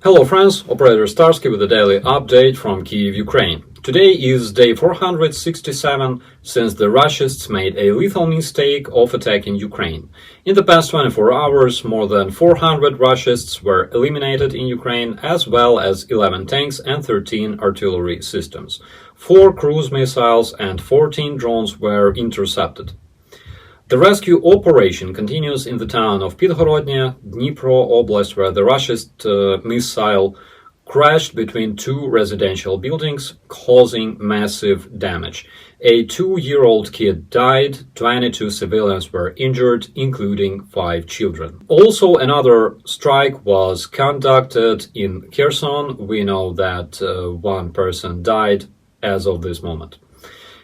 Hello friends, operator Starsky with a daily update from Kyiv, Ukraine. Today is day 467 since the Russians made a lethal mistake of attacking Ukraine. In the past 24 hours, more than 400 Russians were eliminated in Ukraine, as well as 11 tanks and 13 artillery systems. 4 cruise missiles and 14 drones were intercepted. The rescue operation continues in the town of Pilhorodnya, Dnipro Oblast, where the Russian missile crashed between 2 residential buildings, causing massive damage. A 2-year-old kid died, 22 civilians were injured, including 5 children. Also, another strike was conducted in Kherson. We know that 1 person died as of this moment.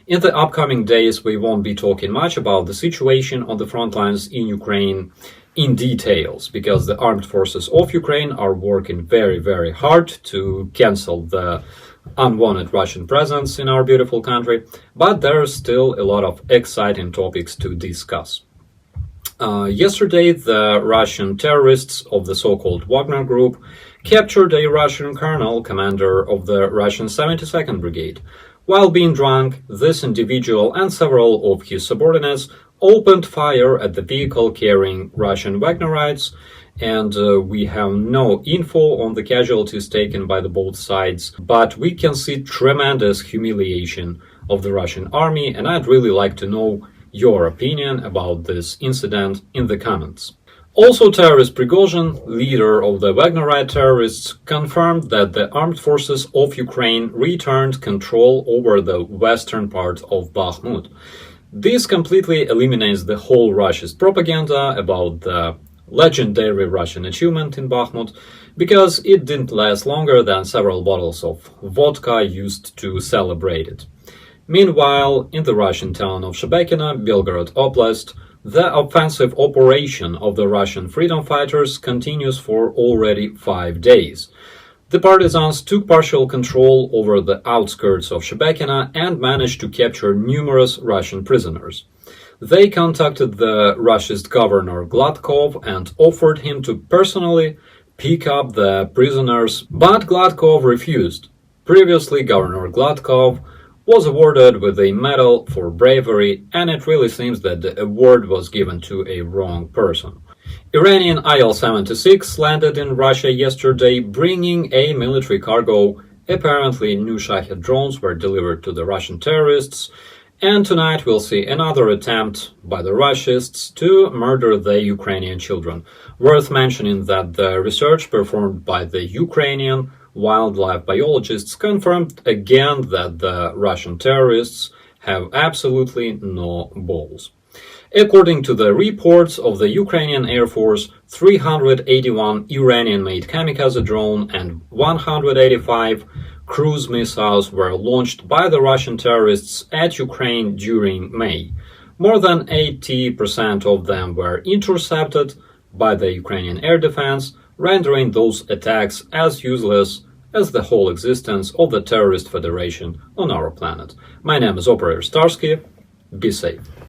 In the upcoming days, we won't be talking much about the situation on the front lines in Ukraine in details, because the armed forces of Ukraine are working very hard to cancel the unwanted Russian presence in our beautiful country, but there's still a lot of exciting topics to discuss. Yesterday, the Russian terrorists of the so-called Wagner Group captured a Russian colonel, commander of the Russian 72nd Brigade. While being drunk, this individual and several of his subordinates opened fire at the vehicle carrying Russian Wagnerites, and we have no info on the casualties taken by the both sides, but we can see tremendous humiliation of the Russian army, and I'd really like to know your opinion about this incident in the comments. Also, terrorist Prigozhin, leader of the Wagnerite terrorists, confirmed that the armed forces of Ukraine returned control over the western part of Bakhmut. This completely eliminates the whole Russia's propaganda about the legendary Russian achievement in Bakhmut, because it didn't last longer than several bottles of vodka used to celebrate it. Meanwhile, in the Russian town of Shebekino, Belgorod Oblast, the offensive operation of the Russian freedom fighters continues for already 5 days. The partisans took partial control over the outskirts of Shebekino and managed to capture numerous Russian prisoners. They contacted the Russian governor Gladkov and offered him to personally pick up the prisoners, but Gladkov refused. Previously, Governor Gladkov was awarded with a medal for bravery, and it really seems that the award was given to a wrong person. Iranian Il-76 landed in Russia yesterday, bringing a military cargo. Apparently, new Shahed drones were delivered to the Russian terrorists, and tonight we'll see another attempt by the Russians to murder the Ukrainian children. Worth mentioning that the research performed by the Ukrainian wildlife biologists confirmed again that the Russian terrorists have absolutely no balls. According to the reports of the Ukrainian Air Force, 381 Iranian-made kamikaze drone and 185 cruise missiles were launched by the Russian terrorists at Ukraine during May. More than 80% of them were intercepted by the Ukrainian air defense, rendering those attacks as useless as the whole existence of the terrorist federation on our planet. My name is Operator Starsky. Be safe.